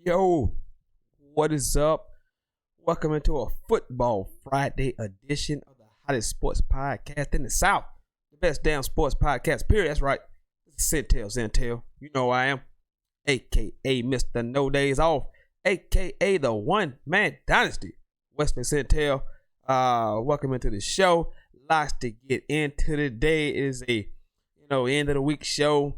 Yo, what is up? Welcome into a Football Friday edition of the hottest sports podcast in the South. The best damn sports podcast, period. That's right. This is Sentell. You know I am. A.K.A. Mr. No Days Off. A.K.A. the one-man dynasty. Wesley Sentell. Welcome into the show. Lots to get into today. It is a, end of the week show.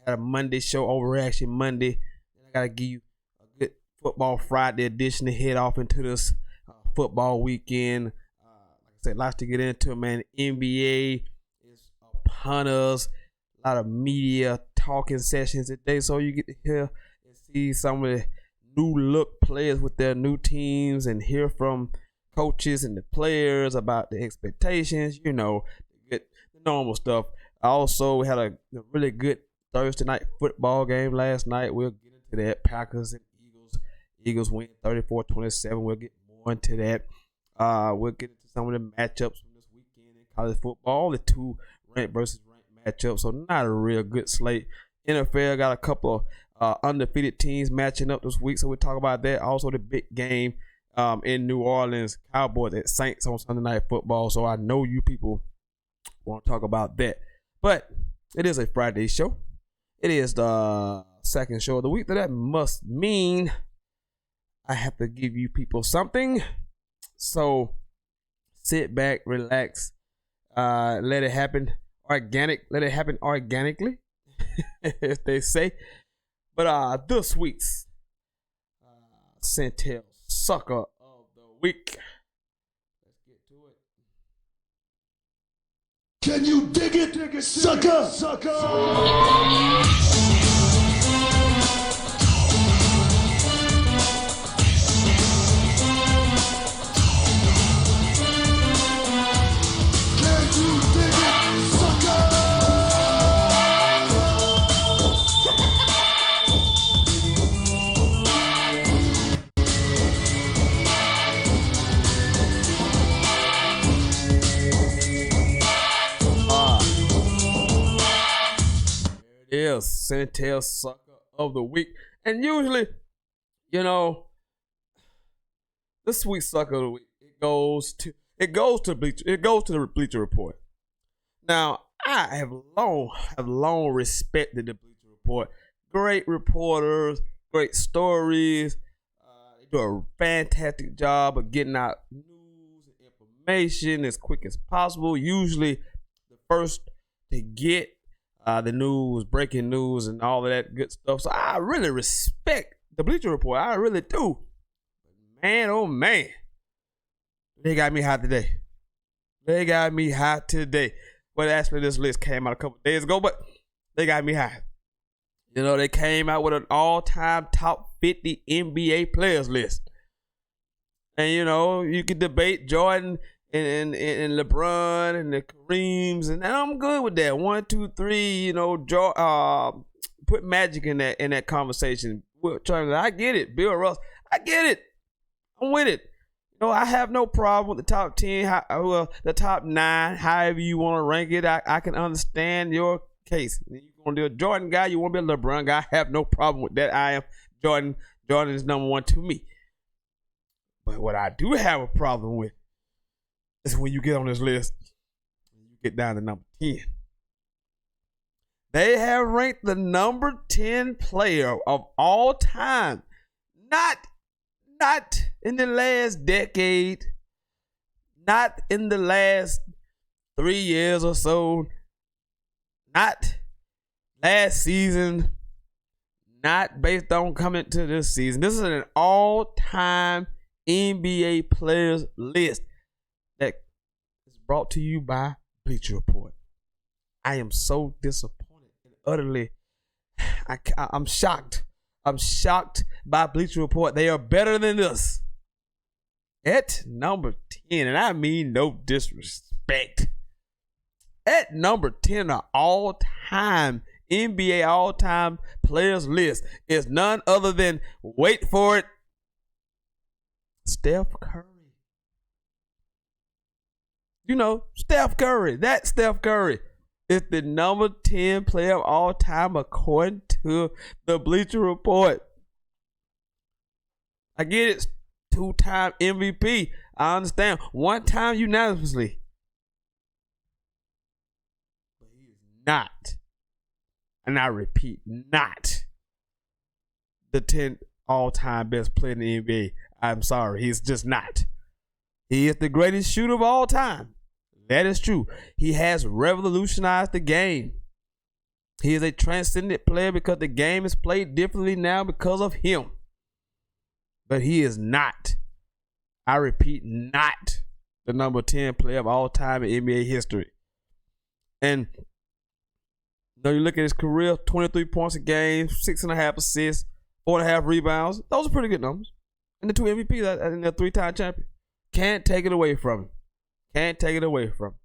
I had a Monday show, Overreaction Monday. I got to give you a good Football Friday edition to head off into this football weekend. Like I said, lots to get into, man. NBA is upon us. A lot of media talking sessions today, so you get to hear and see some of the new look players with their new teams and hear from coaches and the players about the expectations, the normal stuff. I also had a really good Thursday night football game last night. We'll get into that. Packers and Eagles. Eagles win 34-27. We'll get more into that. We'll get into some of the matchups from this weekend in college football. The two ranked versus ranked matchups. So not a real good slate. NFL got a couple of undefeated teams matching up this week. So we'll talk about that. Also the big game in New Orleans. Cowboys at Saints on Sunday Night Football. So I know you people want to talk about that. But it is a Friday show. It is the second show of the week. That must mean I have to give you people something. So sit back, relax, let it happen let it happen organically, as they say. But this week's Sentell Sucker of the Week. Let's get to it. Can you dig it, sucker? Is Sentell Sucker of the Week. And usually, this week's Sucker of the Week, it goes to the Bleacher Report. Now, I have long respected the Bleacher Report. Great reporters, great stories. They do a fantastic job of getting out news and information as quick as possible. Usually the first to get the news, breaking news, and all of that good stuff. So I really respect the Bleacher Report. I really do. Man, oh man, they got me hot today. Well, actually, this list came out a couple days ago, but they got me hot. They came out with an all-time top 50 NBA players list. And, you could debate Jordan and LeBron and the Kareems, and I'm good with that. 1, 2, 3, put Magic in that conversation. I get it. Bill Russell, I get it. I'm with it. I have no problem with the top 10, the top 9, however you want to rank it. I can understand your case. You want to be a Jordan guy, you want to be a LeBron guy, I have no problem with that. I am Jordan. Jordan is number one to me. But what I do have a problem with is when you get on this list, you get down to number 10. They have ranked the number 10 player of all time. Not in the last decade. Not in the last 3 years or so. Not last season. Not based on coming to this season. This is an all-time NBA players list that is brought to you by Bleacher Report. I am so disappointed and utterly, I'm shocked. I'm shocked by Bleacher Report. They are better than this. At number 10, and I mean no disrespect. At number 10, an all-time NBA all-time players list is none other than, wait for it, Steph Curry. Steph Curry. That Steph Curry is the number 10 player of all time according to the Bleacher Report. I get it. 2-time MVP. I understand. 1 time unanimously. But he is not, and I repeat, not the 10th all-time best player in the NBA. I'm sorry. He's just not. He is the greatest shooter of all time. That is true. He has revolutionized the game. He is a transcendent player because the game is played differently now because of him. But he is not, I repeat, not the number 10 player of all time in NBA history. And you look at his career, 23 points a game, 6.5 assists, 4.5 rebounds. Those are pretty good numbers. And the 2 MVPs and the 3-time champion. Can't take it away from him. Can't take it away from him.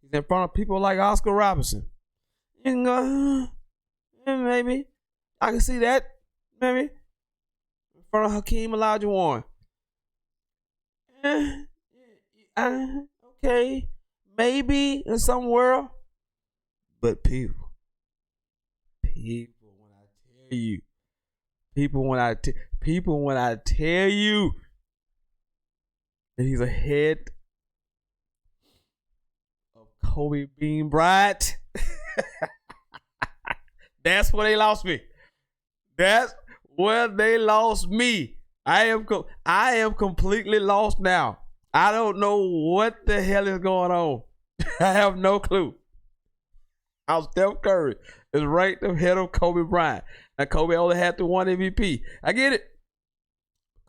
He's in front of people like Oscar Robertson. You can go, maybe. I can see that. Maybe. In front of Hakeem Olajuwon. Okay. Maybe in some world. But people, when I tell you, that he's ahead of Kobe Bean Bryant, that's where they lost me. That's where they lost me. I am completely lost now. I don't know what the hell is going on. I have no clue. How Steph Curry is ranked ahead of Kobe Bryant. Now, Kobe only had the 1 MVP. I get it.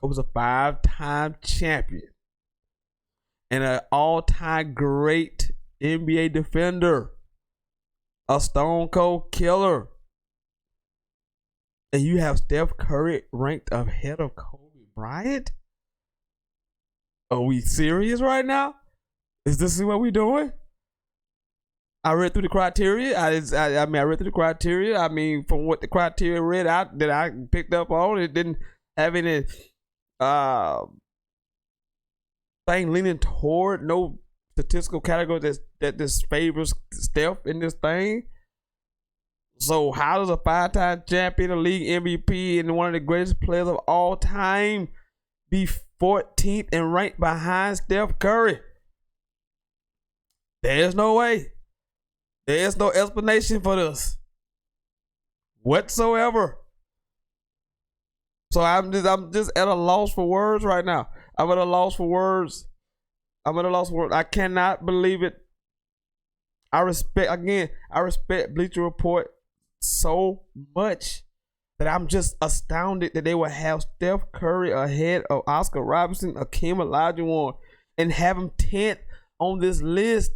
Kobe's a 5-time champion and an all-time great NBA defender, a stone cold killer. And you have Steph Curry ranked ahead of Kobe Bryant? Are we serious right now? Is this what we're doing? I read through the criteria. I read through the criteria. I mean, from what the criteria read out that I picked up on, it didn't have any thing leaning toward no statistical category that this favors Steph in this thing. So how does a 5-time champion, a league MVP, and one of the greatest players of all time be 14th and ranked behind Steph Curry? There's no way. There's no explanation for this whatsoever. So I'm just at a loss for words right now. I'm at a loss for words. I cannot believe it. I respect Bleacher Report so much that I'm just astounded that they would have Steph Curry ahead of Oscar Robertson, Hakeem Olajuwon, and have him 10th on this list.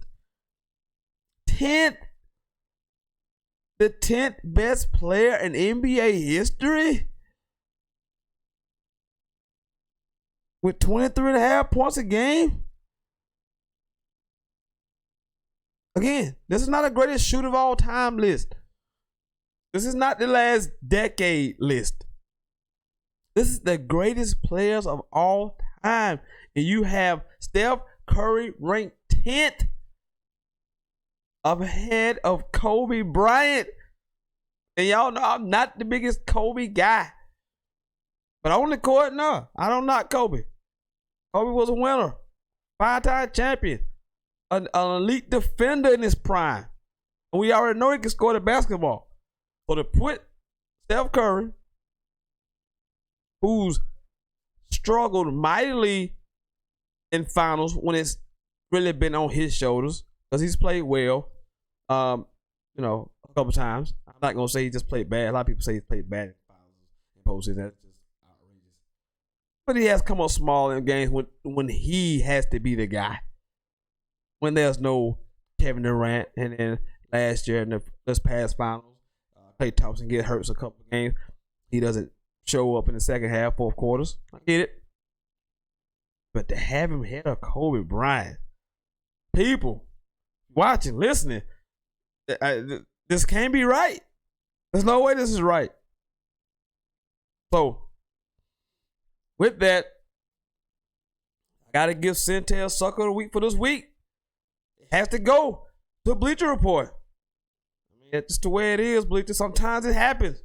10th. The 10th best player in NBA history? With 23.5 points a game? Again, this is not a greatest shooter of all time list. This is not the last decade list. This is the greatest players of all time. And you have Steph Curry ranked 10th ahead of Kobe Bryant. And y'all know I'm not the biggest Kobe guy. But on the court, no. I don't knock Kobe. Kobe was a winner. 5-time champion. An elite defender in his prime. And we already know he can score the basketball. So to put Steph Curry, who's struggled mightily in finals when it's really been on his shoulders, because he's played well, a couple times. I'm not going to say he just played bad. A lot of people say he's played bad in finals and postseason. That's just outrageous. But he has come up small in games when he has to be the guy. When there's no Kevin Durant, and then last year in this past finals, Klay Thompson get hurt a couple of games. He doesn't show up in the second half, fourth quarters. I get it. But to have him ahead of Kobe Bryant, people watching, listening, this can't be right. There's no way this is right. So, with that, I got to give Sentell Sucker of the Week for this week. It has to go to Bleacher Report. I mean, that's just the way it is, Bleacher. Sometimes it happens.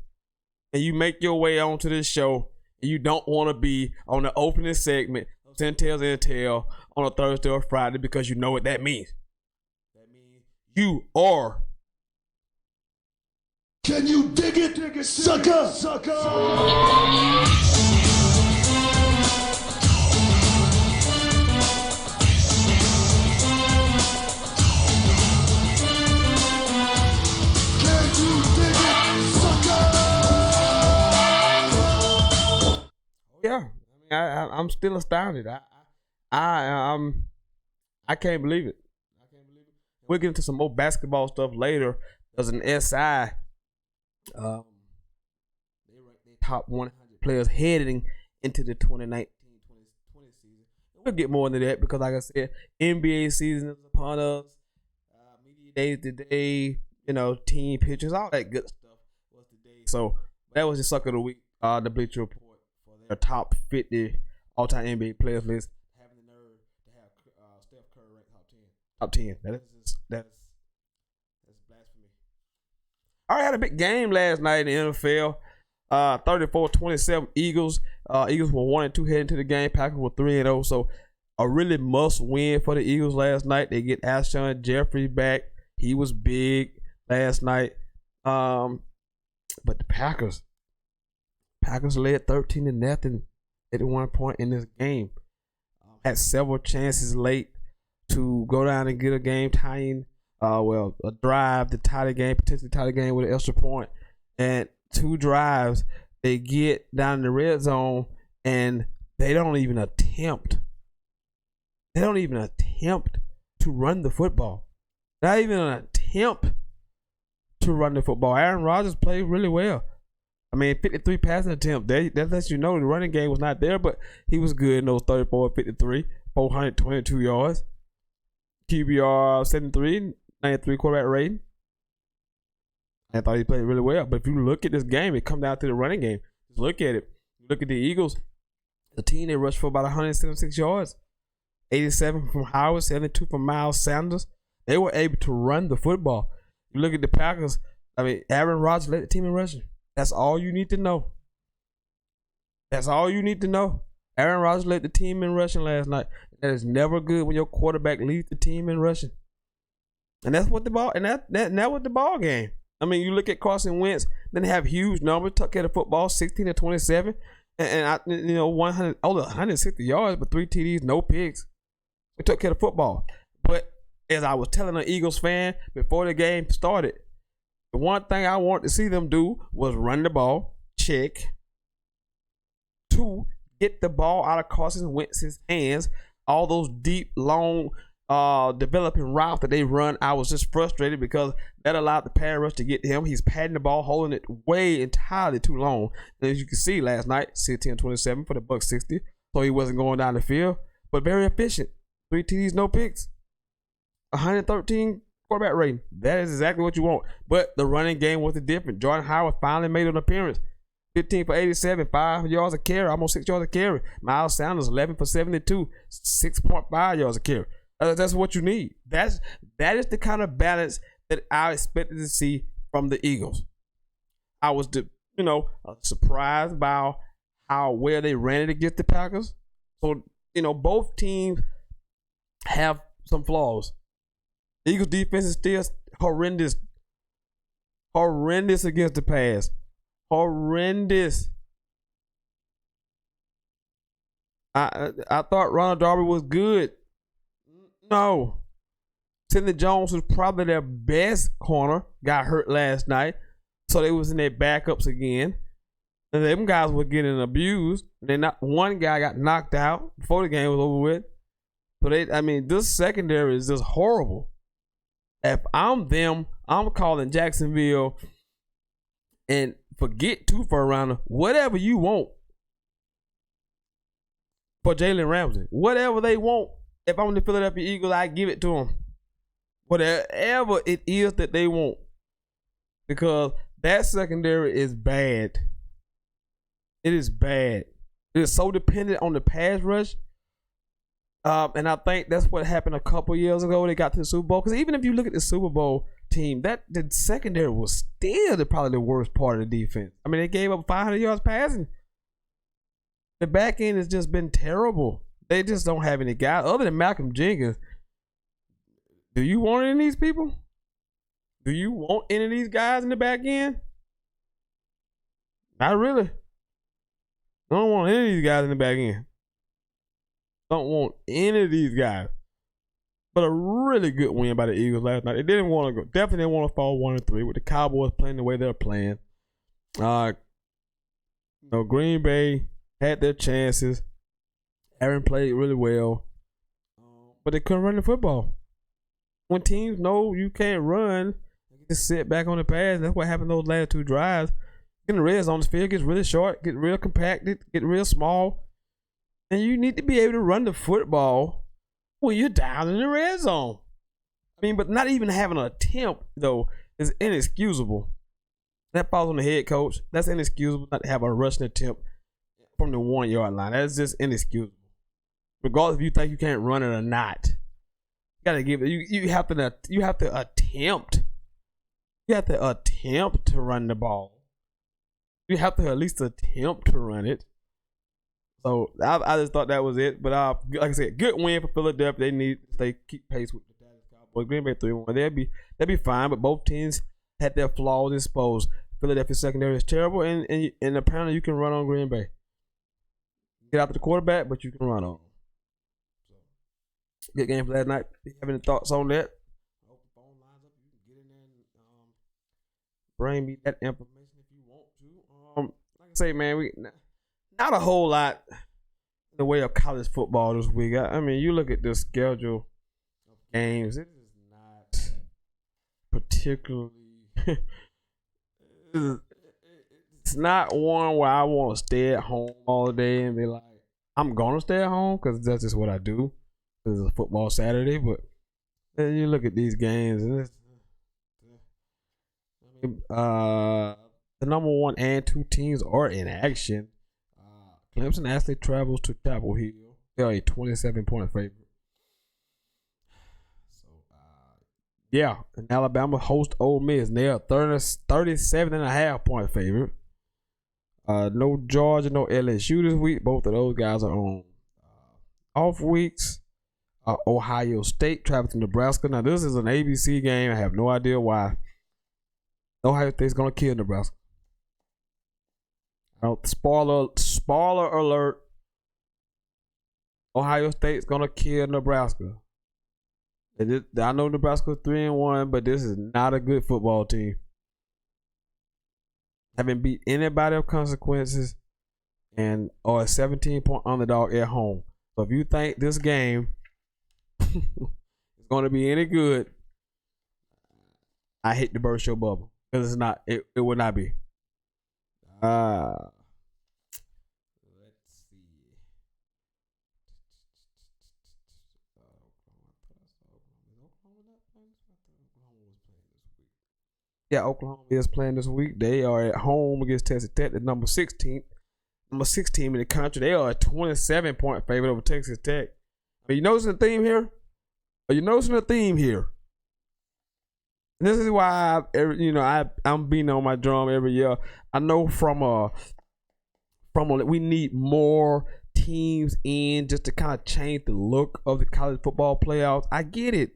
And you make your way onto this show and you don't want to be on the opening segment of Sentell on a Thursday or Friday because you know what that means. That means you are. Can you dig it, sucker? Yeah, I'm still astounded. I can't believe it. We'll get into some more basketball stuff later. There's an SI. They rank their top 100 players heading into the 2019-2020 season. We'll get more into that because, like I said, NBA season is upon us. Media days today, team pictures, all that good stuff was today. So that was the suck of the week. The Bleacher Report for their top 50 all-time NBA players list, having the nerve to have Steph Curry ranked top 10. That's blasphemy. I had a big game last night in the NFL. 34-27 Eagles. Eagles were 1-2 heading to the game. Packers were 3-0. So a really must win for the Eagles last night. They get Alshon Jeffrey back. He was big last night. But the Packers led 13-0 at one point in this game. Had several chances late to go down and get a game tying, a drive to tie the game, potentially tie the game with an extra point. And 2 drives, they get down in the red zone and they don't even attempt. To run the football. Not even an attempt to run the football. Aaron Rodgers played really well. 53 passing attempts. That lets you know the running game was not there, but he was good in those 34-53, 422 yards. QBR 73, 93 quarterback rating. I thought he played really well. But if you look at this game, it comes down to the running game. Just look at it. Look at the Eagles. The team, they rushed for about 176 yards. 87 from Howard, 72 from Miles Sanders. They were able to run the football. You look at the Packers. Aaron Rodgers led the team in rushing. That's all you need to know. Aaron Rodgers led the team in rushing last night. That is never good when your quarterback leads the team in rushing. And that's what the ball. And that was the ball game. You look at Carson Wentz. Then have huge numbers. Took care of the football, 16-27, and 160 yards, but 3 TDs, no picks. They took care of the football. But as I was telling an Eagles fan before the game started, the one thing I wanted to see them do was run the ball, check. 2, get the ball out of Carson Wentz's hands. All those deep, long, developing routes that they run, I was just frustrated because that allowed the pass rush to get to him. He's patting the ball, holding it way entirely too long. And as you can see last night, 16-27 for the Bucs 60. So he wasn't going down the field, but very efficient. 3 TDs, no picks. 113 quarterback rating. That is exactly what you want. But the running game was different. Jordan Howard finally made an appearance. 15 for 87, 5 yards a carry, almost 6 yards a carry. Miles Sanders, 11 for 72, 6.5 yards a carry. That's what you need. That is the kind of balance that I expected to see from the Eagles. I was, surprised by how well they ran it against the Packers. So, both teams have some flaws. The Eagles defense is still horrendous against the pass. Horrendous. I thought Ronald Darby was good. No. Sidney Jones was probably their best corner. Got hurt last night. So they was in their backups again. And them guys were getting abused. One guy got knocked out before the game was over with. So this secondary is just horrible. If I'm them, I'm calling Jacksonville and forget 2 for a rounder. Whatever you want for Jalen Ramsey. Whatever they want. If I'm the Philadelphia Eagles, I give it to them. Whatever it is that they want. Because that secondary is bad. It is bad. It is so dependent on the pass rush. And I think that's what happened a couple years ago when they got to the Super Bowl. Because even if you look at the Super Bowl team, the secondary was still probably the worst part of the defense. They gave up 500 yards passing. The back end has just been terrible. They just don't have any guys other than Malcolm Jenkins. Do you want any of these people? Do you want any of these guys in the back end? Not really. I don't want any of these guys in the back end. Don't want any of these guys. But a really good win by the Eagles last night. They definitely didn't want to fall 1-3 with the Cowboys playing the way they're playing. Green Bay had their chances. Aaron played really well, but they couldn't run the football. When teams know you can't run, you just sit back on the pass. That's what happened those last 2 drives. Getting the red zone, the field gets really short, get real compacted, get real small, and you need to be able to run the football when you're down in the red zone. I mean, but not even having an attempt though is inexcusable. That falls on the head coach. That's inexcusable not to have a rushing attempt from the 1-yard line. That's just inexcusable. Regardless if you think you can't run it or not, you gotta give it. You have to attempt. You have to attempt to run the ball. You have to at least attempt to run it. So I just thought that was it. But like I said, good win for Philadelphia. They keep pace with the Dallas Cowboys. Green Bay 3-1. They'll be fine. But both teams had their flaws exposed. Philadelphia secondary is terrible, and apparently you can run on Green Bay. Get out to the quarterback, but you can run on. Good game for last night. If you have any thoughts on that, I hope the phone lines up. You can get in there and bring me that information if you want to. Like I say, man, we not a whole lot in the way of college football this week. I mean, you look at the schedule of games. It is not particularly. It's not one where I want to stay at home all day and be like, I'm gonna stay at home because that's just what I do. It's a football Saturday, but then you look at these games and the number 1 and 2 teams are in action. Clemson actually travels to Chapel Hill. They are a 27-point favorite. So, yeah, and Alabama hosts Ole Miss. They are 37.5-point favorite. No Georgia, no LSU this week. Both of those guys are on off weeks. Ohio State travels to Nebraska. Now, this is an ABC game. I have no idea why. Ohio State's going to kill Nebraska. Spoiler alert. Ohio State's going to kill Nebraska. I know Nebraska's 3-1, but this is not a good football team. Haven't beat anybody of consequences and are a 17-point underdog at home. So if you think this game is going to be any good, I hate to burst your bubble because it's not. It would not be. Let's see. Yeah, Oklahoma is playing this week. They are at home against Texas Tech, the number 6 team in the country. They are a 27-point favorite over Texas Tech. Are you noticing the theme here? And this is why I'm beating on my drum every year. I know we need more teams in just to kind of change the look of the college football playoffs. I get it.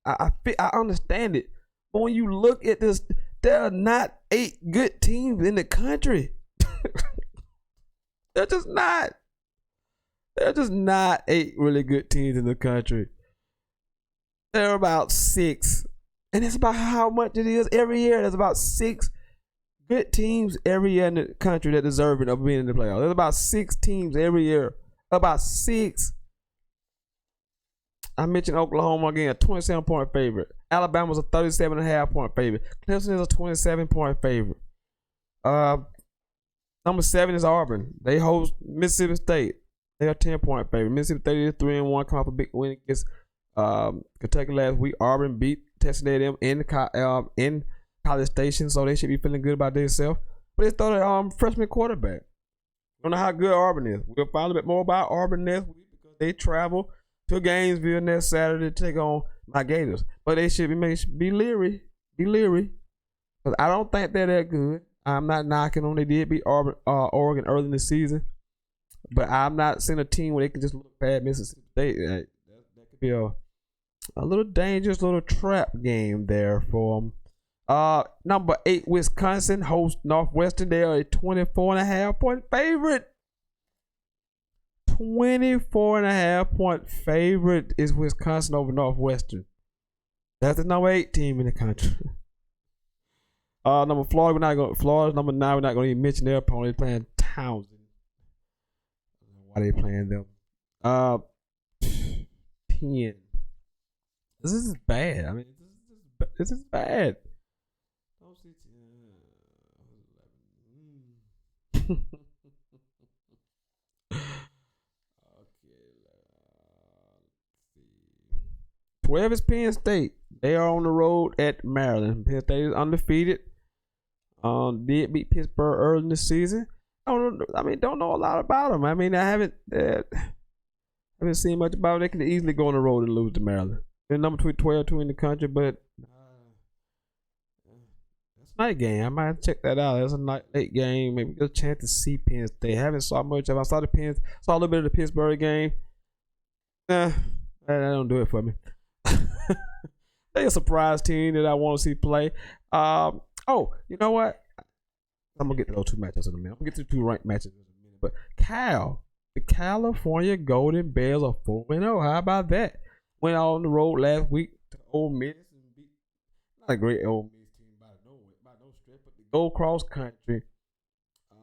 I understand it. But when you look at this, there are not 8 good teams in the country. They're just not. There are just not 8 really good teams in the country. There are about 6. And it's about how much it is every year. There's about 6 good teams every year in the country that deserve it of being in the playoffs. There's about 6 teams every year. About 6. I mentioned Oklahoma again, a 27-point favorite. Alabama's a 37.5-point favorite. Clemson is a 27-point favorite. Number 7 is Auburn. They host Mississippi State. They are 10-point favorite. Mississippi State is 3-1, come off a big win against Kentucky last week. Auburn beat Texas A&M in College Station, so they should be feeling good about themselves. But they started freshman quarterback. Don't know how good Auburn is. We'll find a bit more about Auburn next week because they travel to Gainesville next Saturday to take on my Gators. But they should be leery. Be leery. Because I don't think they're that good. I'm not knocking them. They did beat Oregon early in the season. But I'm not seeing a team where they can just look bad Mississippi State. That could be a little dangerous little trap game there for them. Number 8, Wisconsin hosts Northwestern. They are a 24.5-point favorite. 24.5-point favorite is Wisconsin over Northwestern. That's the number 8 team in the country. Number Florida's number 9. We're not going to even mention their opponent. They're playing Townsend. Why they playing them? 10. This is bad. I mean, this is bad. Okay. 12 is Penn State. They are on the road at Maryland. Penn State is undefeated. Did beat Pittsburgh early in the season. Don't know a lot about them. I mean, I haven't seen much about them. They can easily go on the road and lose to Maryland. They're number 12 in the country, but that's a night game. I might check that out. That's a late game. Maybe get a chance to see Penn State. I haven't saw much of. I saw a little bit of the Pittsburgh game. That don't do it for me. They're a surprise team that I want to see play. Oh, you know what? I'm gonna get to those 2 matchups in a minute. I'm gonna get to the 2 ranked matches in a minute. But the California Golden Bears are 4-0. How about that? Went out on the road last week to Ole Miss and beat not a great Ole Miss team by no stretch, but the go cross country and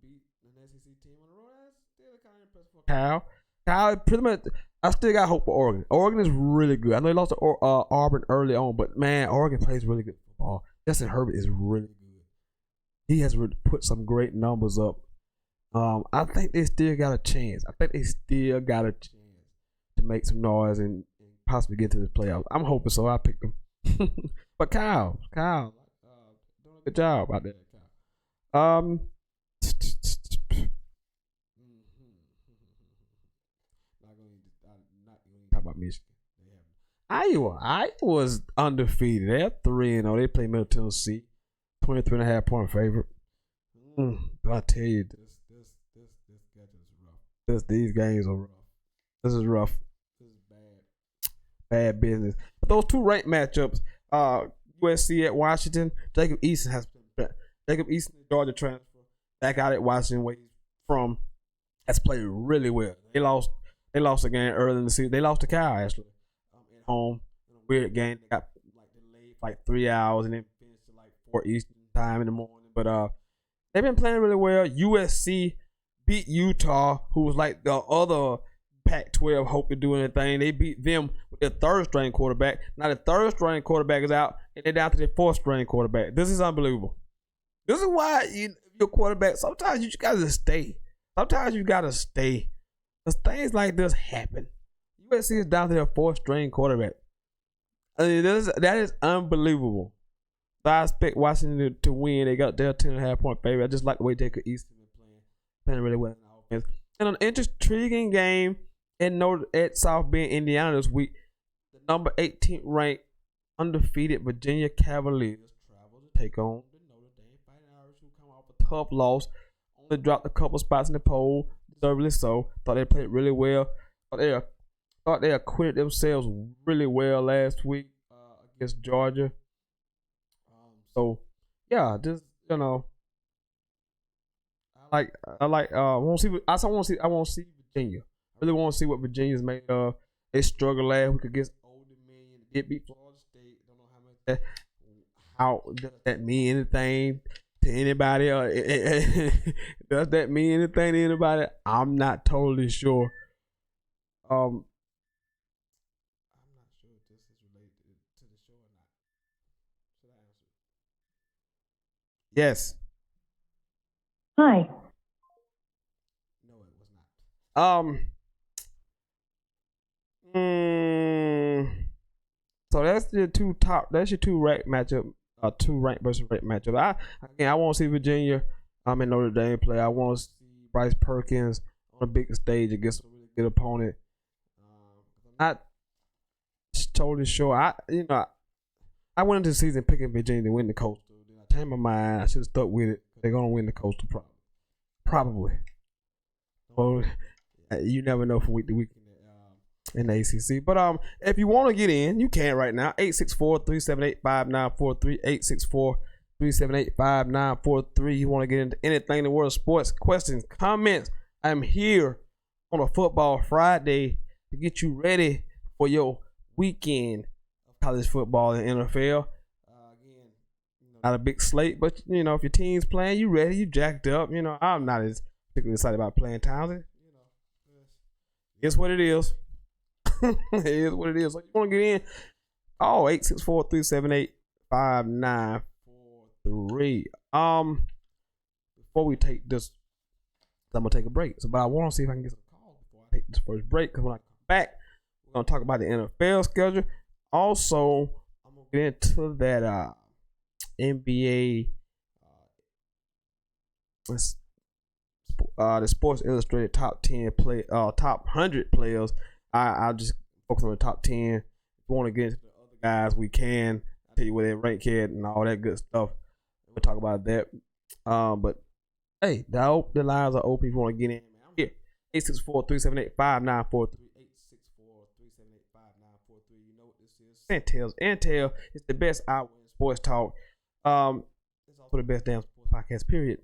beat an SEC team on the road. That's still kind of impressive for Cal. Cal pretty much. I still got hope for Oregon. Oregon is really good. I know they lost to Auburn early on, but man, Oregon plays really good football. Justin Herbert is really good. He has really put some great numbers up. I think they still got a chance. To make some noise and possibly get to the playoffs. I'm hoping so. I picked them. But Kyle, doing a good job out there. Kyle. Not going to talk about Michigan. Iowa's undefeated. They're 3-0. They play Middle Tennessee. 23.5-point favorite. But I tell you, this schedule is rough. These games are rough. This is rough. This is bad business. But those 2 ranked matchups, USC at Washington. Jacob Eason, Georgia transfer, back out at Washington, where he's from, has played really well. They lost a game early in the season. They lost to Cal actually at home in a weird game. They got delayed for 3 hours and then finished at 4 Eastern time in the morning. But they've been playing really well. USC beat Utah, who was the other Pac-12 hope to do anything. They beat them with their 3rd-string quarterback. Now the 3rd-string quarterback is out, and they're down to their 4th-string quarterback. This is unbelievable. This is why your quarterback, sometimes you just got to stay. Because things like this happen. USC is down to their 4th-string quarterback. I mean, that is unbelievable. So I expect Washington to win. They got their 10.5-point favorite. I just like the way Jacob Easton is playing really well in the offense. And an intriguing game at South Bend, Indiana this week. The number 18th ranked undefeated Virginia Cavaliers travel to take on the Notre Dame Fighting Irish, who come off a tough loss. Only dropped a couple spots in the poll, deservedly so. Thought they played really well. Thought they acquitted themselves really well last week against Georgia. So yeah, just I want to see Virginia. I really want to see what Virginia's made of. They struggled last week against Old Dominion. They did beat Florida State. Don't know how does that mean anything to anybody? Does that mean anything to anybody? I'm not totally sure. I'm not sure if this is related to the show or not. Should I answer? Yes. Hi. No, it was not. So that's your 2 ranked matchup. 2 ranked versus ranked matchup. I want to see Virginia. In Notre Dame play. I want to see Bryce Perkins on a big stage against a really good opponent. I'm not totally sure. I went into the season picking Virginia to win the Coastal. Then I changed my mind. I should have stuck with it. They're gonna win the Coastal probably. Well, you never know from week to week in the ACC. But if you want to get in, you can right now. 864-378-5943. 864-378-5943. You want to get into anything in the world of sports, questions, comments. I'm here on a Football Friday to get you ready for your weekend of college football and NFL. Again, not a big slate, but if your team's playing, you ready, you jacked up. I'm not as particularly excited about playing Townsend. It's what it is. It is what it is. So you want to get in? 864-378-5943. Before we take this, I'm gonna take a break. But I want to see if I can get some calls before I take this first break. Because when I come back, we're gonna talk about the NFL schedule. Also, I'm gonna get into that NBA, the Sports Illustrated top 100 players. I'll just focus on the top 10. If you want to get into the other guys, we can. I'll tell you where they rank at and all that good stuff. We'll talk about that. But hey, the lines are open if you want to get in. I'm here. 864-378-5943. 864-378-5943. You know what this is. Sentell is the best hour in sports talk. It's also the best damn sports podcast, period.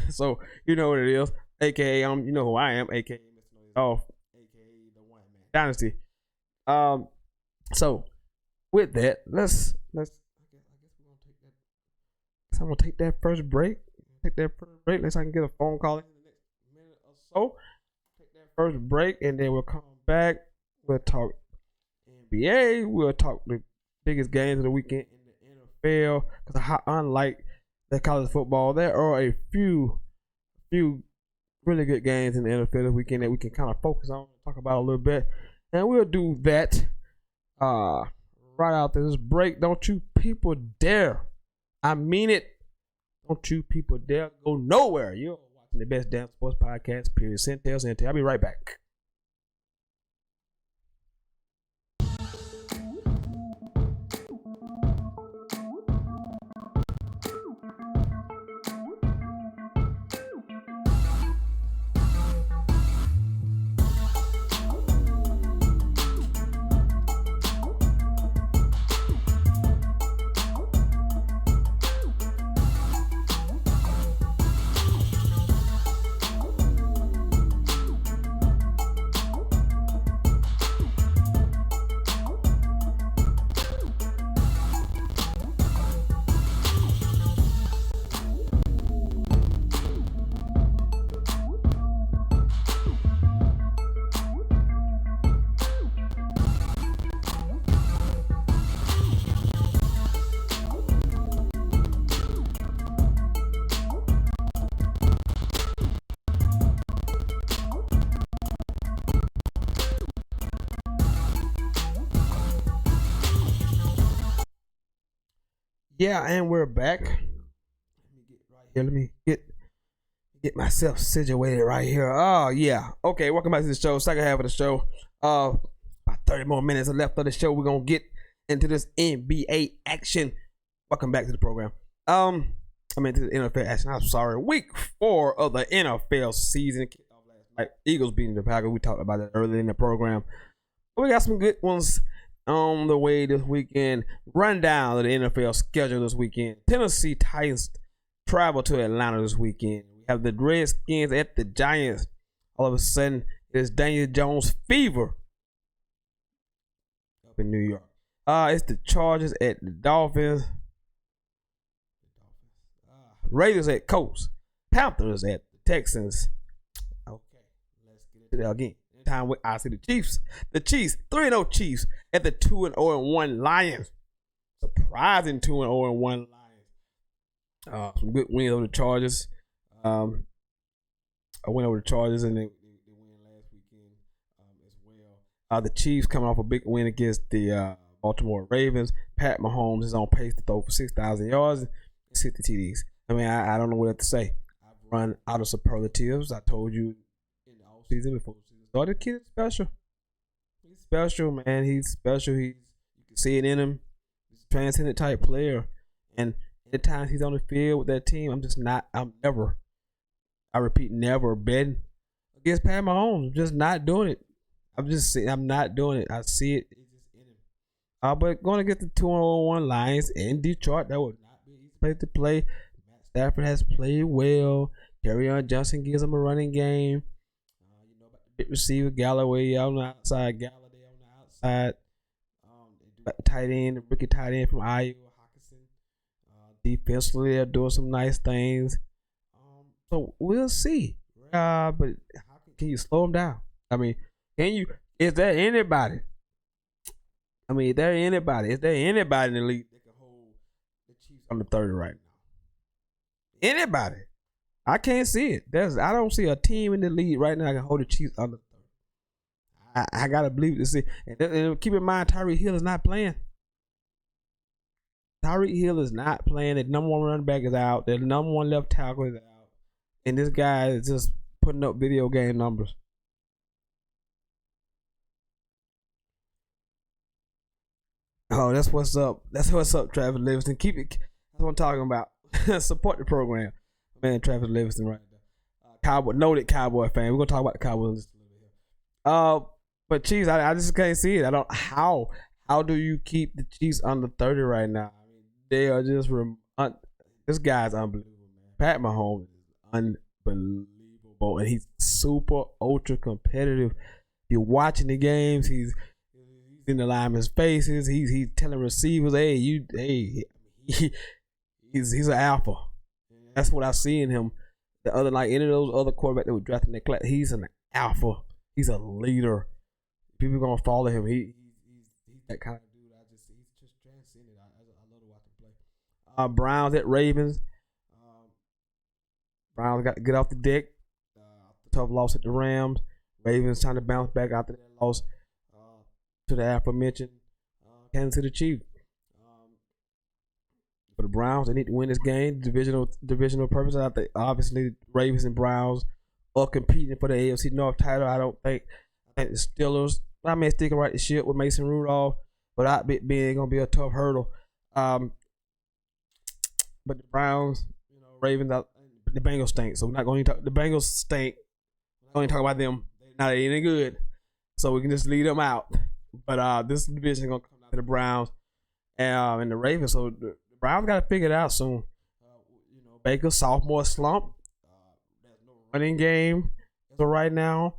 So you know what it is. AKA you know who I am, AKA Mr. Noise Off, AKA the One Man Dynasty. So with that, let's I guess we're gonna take that. So I'm gonna take that first break. Let's I can get a phone call in the next minute or so. Take that first break and then we'll come back. We'll talk NBA. We'll talk the biggest games of the weekend in the NFL. Because unlike the college football, there are a few really good games in the NFL this weekend that we can kind of focus on and talk about a little bit. And we'll do that right after this break. Don't you people dare. I mean it. Don't you people dare go nowhere. You're watching the best damn sports podcast, period. Sentell. I'll be right back. Yeah, and we're back. Let me get myself situated right here. Oh yeah. Okay, welcome back to the show. Second half of the show. About 30 more minutes left of the show. We're gonna get into this NBA action. Welcome back to the program. I mean to the NFL action. I'm sorry. Week 4 of the NFL season kicked off last night. Eagles beating the Packers. We talked about that earlier in the program. But we got some good ones on the way this weekend. Rundown of the NFL schedule this weekend. Tennessee Titans travel to Atlanta this weekend. We have the Redskins at the Giants. All of a sudden, it's Daniel Jones fever up in New York. It's the Chargers at the Dolphins. Raiders at Colts. Panthers at the Texans. Okay, let's get into that again. Time I see the Chiefs 3-0 Chiefs at the 2-0-1 Lions. Surprising 2-0-1 Lions. Some good wins over the Chargers. I went over the Chargers and they win last weekend as well. The Chiefs coming off a big win against the Baltimore Ravens. Pat Mahomes is on pace to throw for 6,000 yards and 60 TDs. I mean, I don't know what to say. I've run out of superlatives. I told you in the offseason before the season started, the kid is special. He's special, man. He's special. You can see it in him. He's a transcendent type player. And the times he's on the field with that team, I'm never betting against Pat Mahomes. Just not doing it. I'm not doing it. I see it. It's just in him. But going to get the 2-1 Lions in Detroit, that would not be an easy place to play. Matt Stafford has played well. Kerryon Johnson gives him a running game. About the big receiver Galloway on the outside, Galladay on the outside. Got the tight end, the rookie tight end from Iowa, Hawkinson. Defensively, they're doing some nice things. So we'll see. But how can you slow them down? I mean, can you? Is there anybody? I mean, is there anybody in the league that can hold the Chiefs under 30 right now? Anybody? I can't see it. I don't see a team in the league right now that can hold the Chiefs under 30. I gotta believe to see. And keep in mind, Tyreek Hill is not playing. Tyreek Hill is not playing. The number one running back is out. The number one left tackle is out. And this guy is just putting up video game numbers. Oh, that's what's up. That's what's up, Travis Livingston. Keep it. That's what I'm talking about. Support the program. Man, Travis Livingston right there. Noted Cowboy fan. We're going to talk about the Cowboys just a little bit here. But Chiefs, I just can't see it. I don't. How do you keep the Chiefs under 30 right now? I mean, they are just this guy's unbelievable, man. Pat Mahomes is unbelievable, and he's super ultra competitive. You're watching the games. He's in the linemen's faces. He's telling receivers, he's an alpha. That's what I see in him. The other, like any of those other quarterbacks that were drafted in that class, he's an alpha. He's a leader. People are gonna follow him. He's that kind of dude. He's just transcendent. I love to watch him play. Browns at Ravens. Browns got to get off the deck. Tough loss at the Rams. Ravens trying to bounce back after that loss to the aforementioned Kansas City Chiefs. For the Browns, they need to win this game. Divisional purposes. I think obviously Ravens and Browns are competing for the AFC North title. I think the Steelers, I may stick right the ship with Mason Rudolph, but I bet being gonna be a tough hurdle. But the Browns, Ravens, the Bengals stink. So we're not going to talk. The Bengals stink. We're going to talk about them. They're not any good. So we can just leave them out. But this division is gonna come down to the Browns and the Ravens. So the Browns got to figure it out soon. Baker's sophomore slump. There's no running game so right now.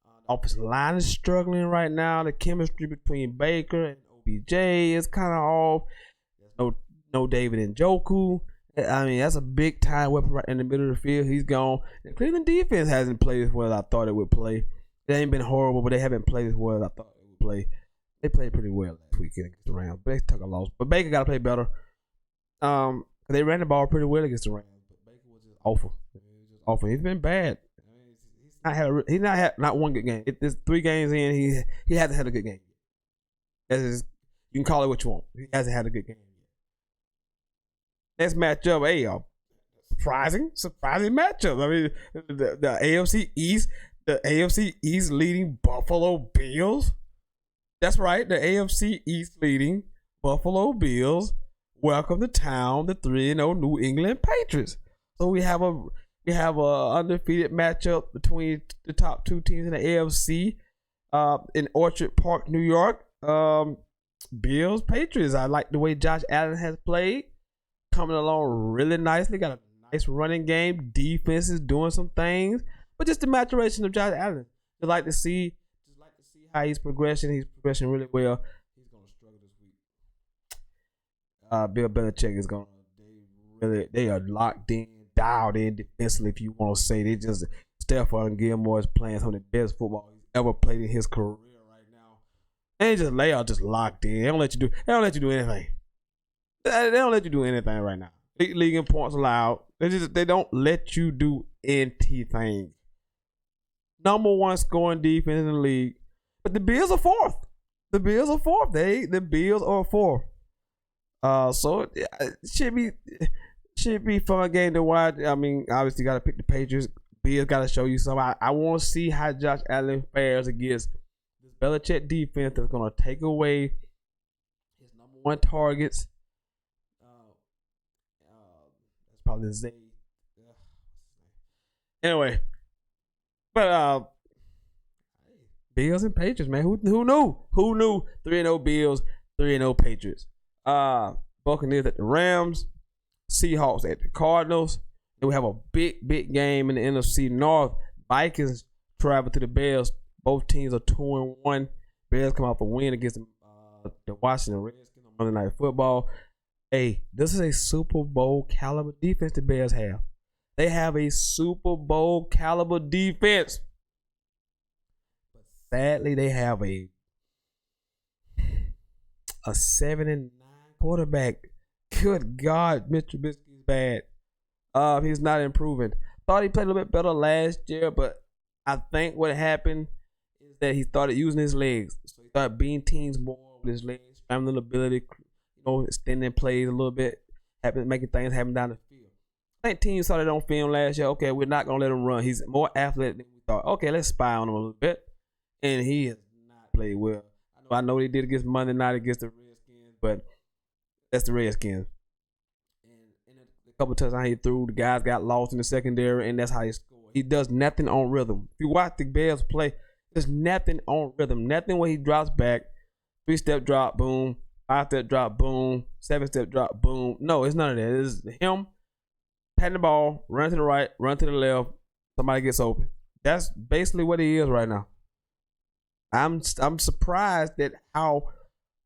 The offensive line is struggling right now. The chemistry between Baker and OBJ is kind of off. There's no David Njoku. I mean, that's a big time weapon right in the middle of the field. He's gone. The Cleveland defense hasn't played as well as I thought it would play. It ain't been horrible, but they haven't played as well as I thought it would play. They played pretty well last weekend against the Rams, but they took a loss. But Baker got to play better. They ran the ball pretty well against the Rams, but Baker was just awful. He's been bad. He's not had not one good game. There's 3 games in. He hasn't had a good game. You can call it what you want. He hasn't had a good game yet. Next matchup, surprising matchup. I mean, the AFC East leading Buffalo Bills. That's right, the AFC East leading Buffalo Bills welcome to town the 3-0 New England Patriots. So we have a undefeated matchup between the top 2 teams in the AFC in Orchard Park, New York. Bills, Patriots. I like the way Josh Allen has played. Coming along really nicely. Got a nice running game. Defense is doing some things. But just the maturation of Josh Allen. Just like to see how he's progressing. He's progressing really well. He's going to struggle this week. Bill Belichick is going to, they are locked in, dialed in defensively, if you want to say. They just, Stephon Gilmore is playing some of the best football he's ever played in his career right now. And they are just locked in. They don't let you do anything. They don't let you do anything right now. League in points allowed. They don't let you do anything. Number 1 scoring defense in the league. But the Bills are 4th. The Bills are 4th. The Bills are 4th. So it should be fun game to watch. I mean, obviously got to pick the Patriots. Bills got to show you something. I want to see how Josh Allen fares against this Belichick defense that's going to take away his number 1 targets. That's probably Zay. Anyway, But Bills and Patriots, man. Who knew? Who knew? 3-0 Bills, 3-0 Patriots. Buccaneers at the Rams, Seahawks at the Cardinals. Then we have a big game in the NFC North. Vikings travel to the Bears. Both teams are 2-1. Bears come off a win against the Washington Redskins on Monday Night Football. Hey, this is a Super Bowl caliber defense the Bears have. They have a Super Bowl caliber defense. But sadly, they have a 7-9 quarterback. Good God, Mr. Trubisky is bad. He's not improving. Thought he played a little bit better last year, but I think what happened is that he started using his legs. So he started beating teams more with his legs, scrambling ability, extending plays a little bit, making things happen down the field. I think teams saw that on film last year. Okay, we're not going to let him run. He's more athletic than we thought. Okay, let's spy on him a little bit. And he has not played well. I know they did against Monday night against the Redskins, but that's the Redskins. And a couple of touchdowns he threw, the guys got lost in the secondary, and that's how he scored. He does nothing on rhythm. If you watch the Bears play, there's nothing on rhythm. Nothing where he drops back, 3-step drop, boom, 5-step drop, boom, 7-step drop, boom. No, it's none of that. It's him patting the ball, run to the right, run to the left, somebody gets open. That's basically what he is right now. I'm surprised at how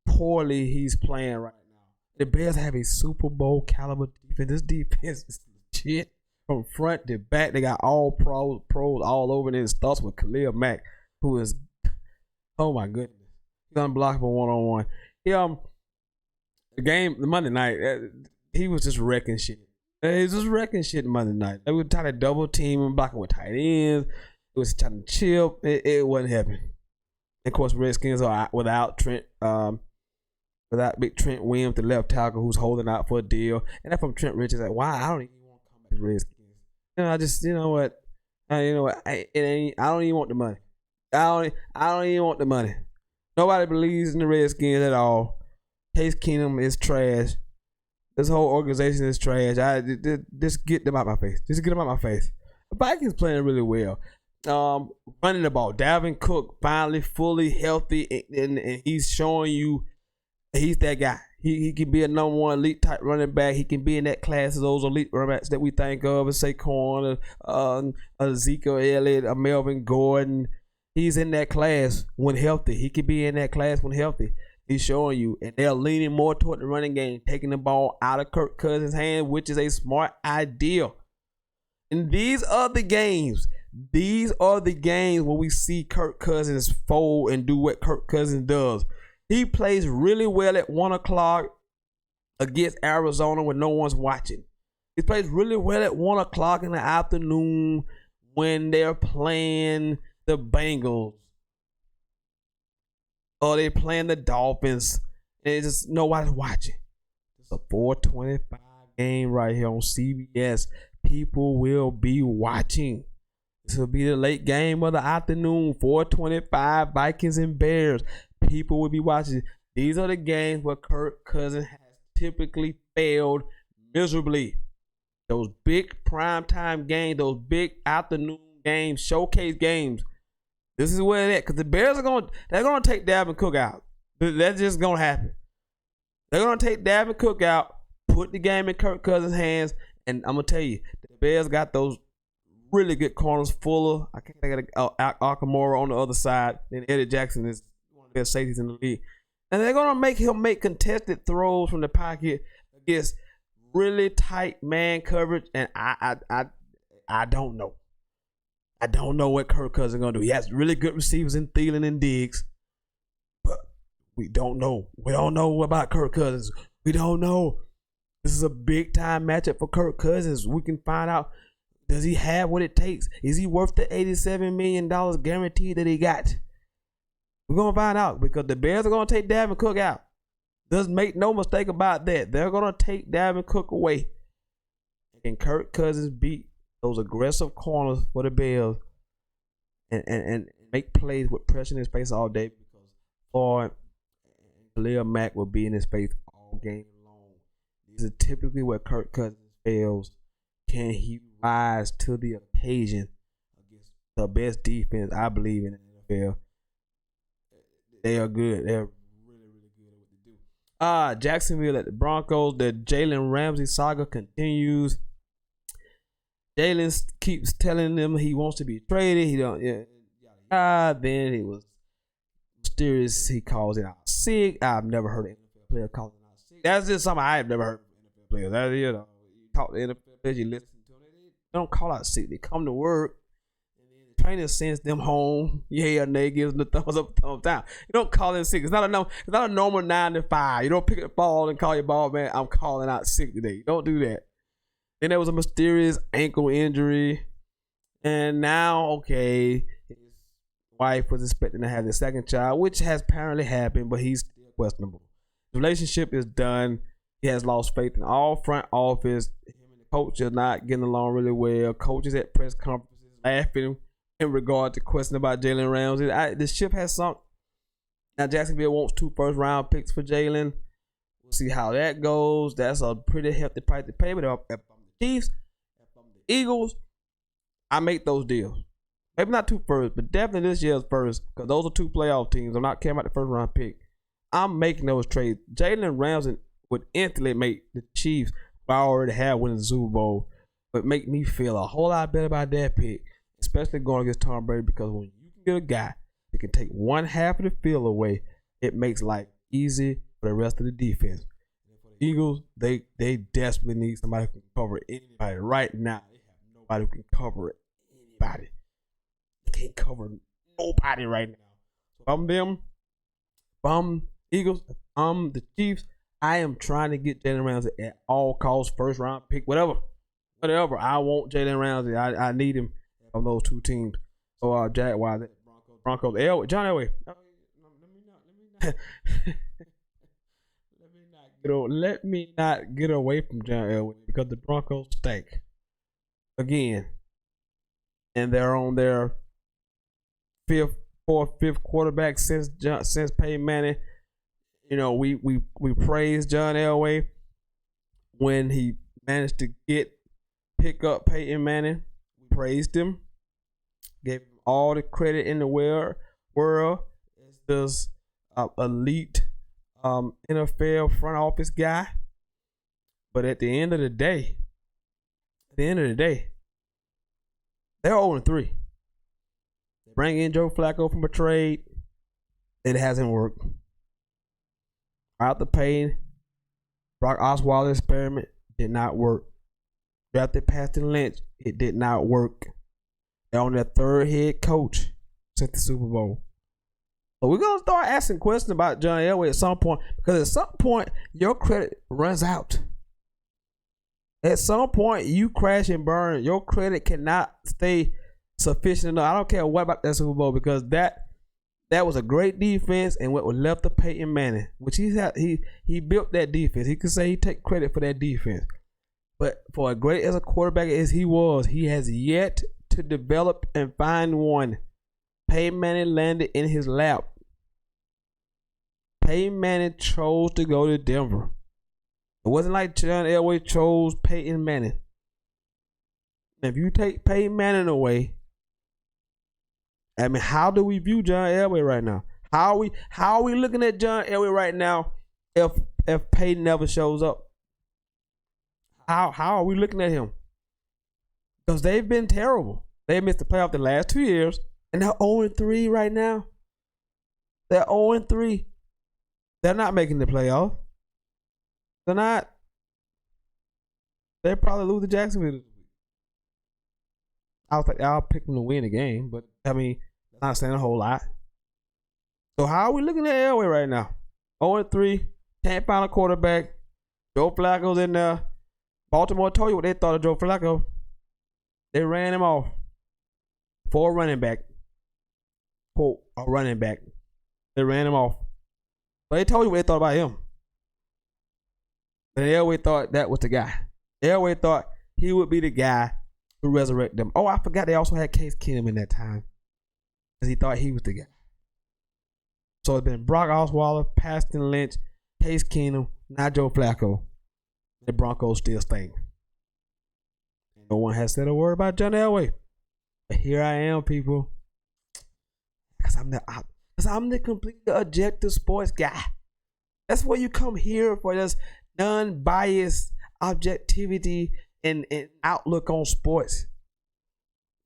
poorly he's playing right now. The Bears have a Super Bowl caliber defense. This defense is legit from front to back. They got all pros all over, and it starts with Khalil Mack, who is, oh my goodness, he's unblockable one-on-one. The Monday night, he was just wrecking shit. He was just wrecking shit Monday night. They were trying to double team him, blocking with tight ends. It was trying to chip. It wasn't happening. Of course, Redskins are out without big Trent Williams, the left tackle, who's holding out for a deal. And that's from Trent Richards. Like, why? I don't even want to come back to the Redskins. I just, you know what? I don't even want the money. I don't even want the money. Nobody believes in the Redskins at all. Case Keenum is trash. This whole organization is trash. Just get them out my face. Just get them out my face. The Vikings playing really well. Running the ball. Dalvin Cook finally fully healthy, and he's showing you he's that guy. He can be a number one elite type running back. He can be in that class of those elite running backs that we think of as Saquon, Ezekiel Elliott, Melvin Gordon. He's in that class when healthy. He can be in that class when healthy. He's showing you, and they're leaning more toward the running game, taking the ball out of Kirk Cousins' hand, which is a smart idea. And these are the games where we see Kirk Cousins fold and do what Kirk Cousins does. He plays really well at 1 o'clock against Arizona when no one's watching. He plays really well at 1 o'clock in the afternoon when they're playing the Bengals or they're playing the Dolphins. And it's just nobody's watching. It's a 4:25 game right here on CBS. People will be watching. This will be the late game of the afternoon, 4:25, Vikings and Bears. People will be watching. These are the games where Kirk Cousins has typically failed miserably. Those big primetime games, those big afternoon games, showcase games. This is where it is, because the Bears they're gonna take Dalvin Cook out. That's just gonna happen. They're gonna take Dalvin Cook out, put the game in Kirk Cousins' hands, and I'm gonna tell you, the Bears got those really good corners. Fuller, I can't think of Akamara on the other side. Then Eddie Jackson is one of their safeties in the league, and they're gonna make him make contested throws from the pocket against really tight man coverage. And I don't know. I don't know what Kirk Cousins is gonna do. He has really good receivers in Thielen and Diggs, but we don't know. We don't know about Kirk Cousins. We don't know. This is a big time matchup for Kirk Cousins. We can find out, does he have what it takes? Is he worth the $87 million guarantee that he got? We're going to find out, because the Bears are going to take Dalvin Cook out. Just make no mistake about that. They're going to take Dalvin Cook away. And Kirk Cousins beat those aggressive corners for the Bears and make plays with pressure in his face all day, because Floyd and Khalil Mack will be in his face all game long. These are typically where Kirk Cousins fails. Can he rise to the occasion against the best defense I believe in the NFL. They are good. They're really, really good at what they do. Jacksonville at the Broncos. The Jalen Ramsey saga continues. Jalen keeps telling them he wants to be traded. He don't. Then he was mysterious. He calls it out sick. I've never heard an NFL player calling it out sick. That's just something I've never heard from NFL players. That you talk to NFL players, you listen to them. They don't call out sick. They come to work. The trainer sends them home. Yeah, and they gives them the thumbs up, thumbs down. You don't call in sick. It's not a normal 9 to 5. You don't pick up the ball and call your ball, man, I'm calling out sick today. You don't do that. Then there was a mysterious ankle injury. And now, okay, his wife was expecting to have the second child, which has apparently happened, but he's still questionable. The relationship is done. He has lost faith in all front office. Him and the coach are not getting along really well. Coaches at press conferences laughing in regard to question about Jalen Ramsey. The ship has sunk. Now Jacksonville wants 2 first-round picks for Jalen. We'll see how that goes. That's a pretty hefty price to pay. But if I'm the Chiefs, if I'm the Eagles, I make those deals. Maybe not 2 first, but definitely this year's first, because those are 2 playoff teams. I'm not caring about the first-round pick. I'm making those trades. Jalen Ramsey would instantly make the Chiefs, who I already have winning the Super Bowl, but make me feel a whole lot better about that pick, especially going against Tom Brady, because when you can get a guy that can take 1/2 of the field away, it makes life easy for the rest of the defense. And for the Eagles, they desperately need somebody who can cover anybody. Right now, they have nobody who can cover anybody. They can't cover nobody right now. So if I'm them, if I'm Eagles, if I'm the Chiefs, I am trying to get Jalen Ramsey at all costs, first round pick, whatever. I want Jalen Ramsey. I need him on those 2 teams. So Jaguars, Broncos, John Elway. Let me not get away from John Elway, because the Broncos stink again, and they're on their 5th quarterback since Peyton Manning. You know, we praised John Elway when he managed to pick up Peyton Manning. We praised him, gave him all the credit in the world as this elite NFL front office guy. But at the end of the day, they're 0-3. They bring in Joe Flacco from a trade. It hasn't worked. Out the Payne, Brock Osweiler experiment did not work. Drafted Paxton Lynch, it did not work. They're on their 3rd head coach since the Super Bowl. So we're gonna start asking questions about John Elway at some point, because at some point your credit runs out. At some point you crash and burn. Your credit cannot stay sufficient enough. I don't care what about that Super Bowl, because that was a great defense, and what was left of Peyton Manning, which he built that defense. He could say he take credit for that defense. But for as great as a quarterback as he was, he has yet to develop and find one. Peyton Manning landed in his lap. Peyton Manning chose to go to Denver. It wasn't like John Elway chose Peyton Manning. If you take Peyton Manning away, I mean, how do we view John Elway right now? How are we looking at John Elway right now if Peyton never shows up? How are we looking at him? Because they've been terrible. They missed the playoff the last 2 years, and they're 0-3 right now. They're 0-3. They're not making the playoff. They're not. They'll probably lose to Jacksonville this week. I'll pick them to win the game, but I mean, not saying a whole lot. So how are we looking at Elway right now? 0-3, can't find a quarterback. Joe Flacco's in there. Baltimore told you what they thought of Joe Flacco. They ran him off for a running back. Quote, a running back. They ran him off. But they told you what they thought about him. And Elway thought that was the guy. Elway thought he would be the guy to resurrect them. Oh, I forgot they also had Case Keenum in that time, because he thought he was the guy. So it's been Brock Osweiler, Paxton Lynch, Case Keenum, not Joe Flacco. The Broncos still stink. No one has said a word about John Elway. But here I am, people. Because I'm the completely objective sports guy. That's what you come here for, this non-biased objectivity and outlook on sports.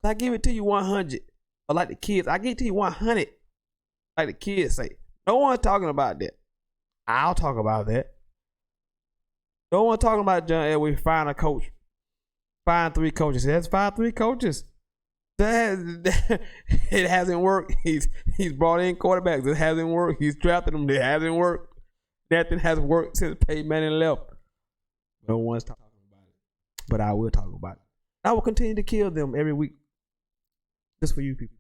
I give it to you 100. Or like the kids, I give it to you 100. Like the kids say. No one talking about that. I'll talk about that. No one talking about John Elway find a coach. Find 3 coaches. That's 3 coaches. It hasn't worked. He's brought in quarterbacks. It hasn't worked. He's drafted them. It hasn't worked. Nothing has worked since Peyton Manning left. No one's talking about it. But I will talk about it. I will continue to kill them every week. Just for you people.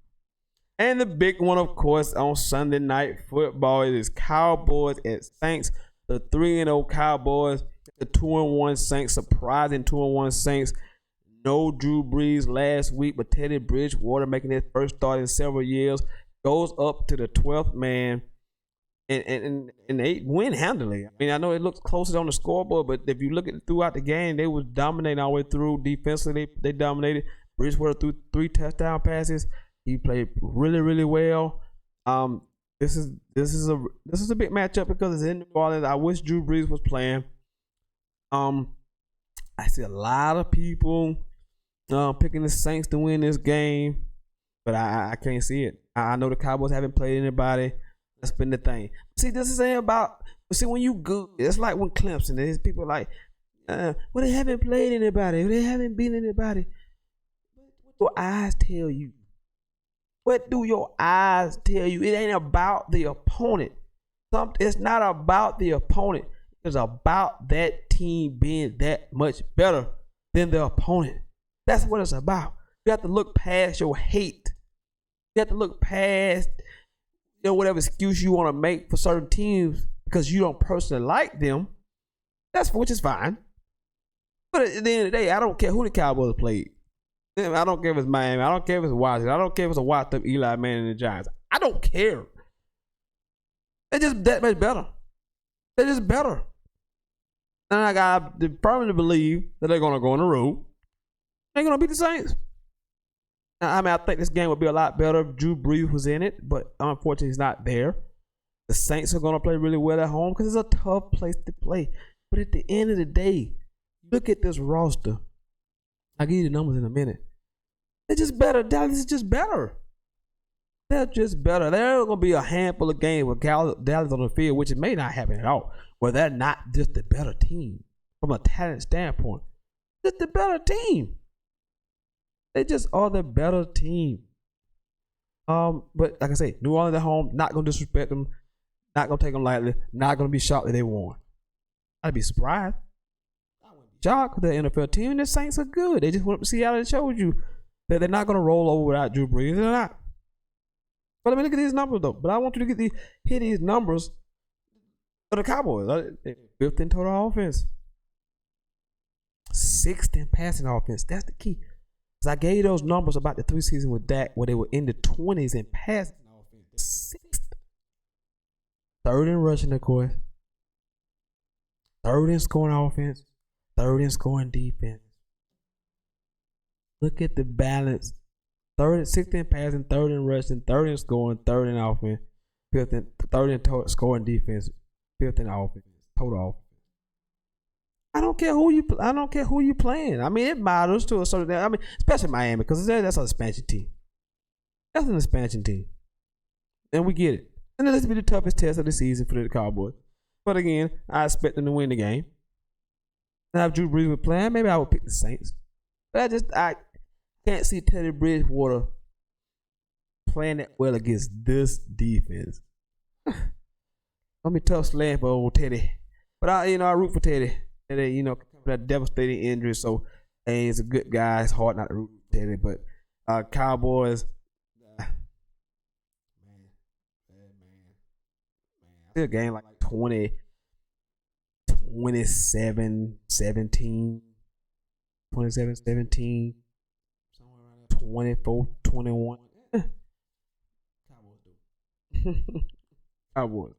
And the big one, of course, on Sunday Night Football, it is Cowboys and Saints. The 3-0 Cowboys, the 2-1 Saints, surprising 2-1 Saints. No Drew Brees last week, but Teddy Bridgewater, making his first start in several years, goes up to the 12th man, and they win handily. I mean, I know it looks closer on the scoreboard, but if you look at it throughout the game, they was dominating all the way through. Defensively, they dominated. Bridgewater threw 3 touchdown passes. He played really, really well. This is a big matchup because it's in New Orleans. I wish Drew Brees was playing. I see a lot of people picking the Saints to win this game, but I can't see it. I know the Cowboys haven't played anybody. That's been the thing. See, this is about. See, when you good, it's like when Clemson. There's people like, well, they haven't played anybody. They haven't beat anybody. What do your eyes tell you? What do your eyes tell you? It ain't about the opponent. It's not about the opponent. It's about that team being that much better than the opponent. That's what it's about. You have to look past your hate. You have to look past whatever excuse you want to make for certain teams because you don't personally like them. Which is fine. But at the end of the day, I don't care who the Cowboys played. I don't care if it's Miami. I don't care if it's Washington. I don't care if it's a washed up Eli Manning and the Giants. I don't care. They're just that much better. They're just better. And I got to firmly believe that they're going to go on the road. They're going to beat the Saints. I mean, I think this game would be a lot better if Drew Brees was in it, but unfortunately he's not there. The Saints are going to play really well at home because it's a tough place to play. But at the end of the day, look at this roster. I'll give you the numbers in a minute. They're just better. Dallas is just better. They're just better. There are going to be a handful of games with Dallas on the field, which it may not happen at all, where they're not just the better team from a talent standpoint. Just the better team. They just are the better team. But like I say, New Orleans at home, not going to disrespect them, not going to take them lightly, not going to be shocked that they won. I'd be surprised. Shocked because the NFL team and the Saints are good. They just went up to Seattle and showed you that they're not going to roll over without Drew Brees. They're not. But let me look at these numbers though. But I want you to hit these numbers for the Cowboys. 5th in total offense, 6th in passing offense. That's the key. Because I gave you those numbers about the 3 seasons with Dak where they were in the 20s in passing offense. 6th. 3rd in rushing, of course. 3rd in scoring offense. 3rd in scoring defense. Look at the balance. 6th in passing, 3rd in rushing, 3rd in scoring, 3rd in offense, 3rd in scoring defense, 5th in offense, total offense. I don't care who you playing. I mean, it matters to a certain extent. I mean, especially Miami, because that's an expansion team. That's an expansion team, and we get it. And this will be the toughest test of the season for the Cowboys. But again, I expect them to win the game. Now, if Drew Brees was playing, maybe I would pick the Saints. But I can't see Teddy Bridgewater playing that well against this defense. Gonna be tough slaying for old Teddy. But I root for Teddy. Teddy, that devastating injury. So, hey, he's a good guy. It's hard not to root for Teddy. But Cowboys, man. Still game like 20. 27, 17, 27, 17, somewhere around there, 24, 21. Cowboys do. Cowboys.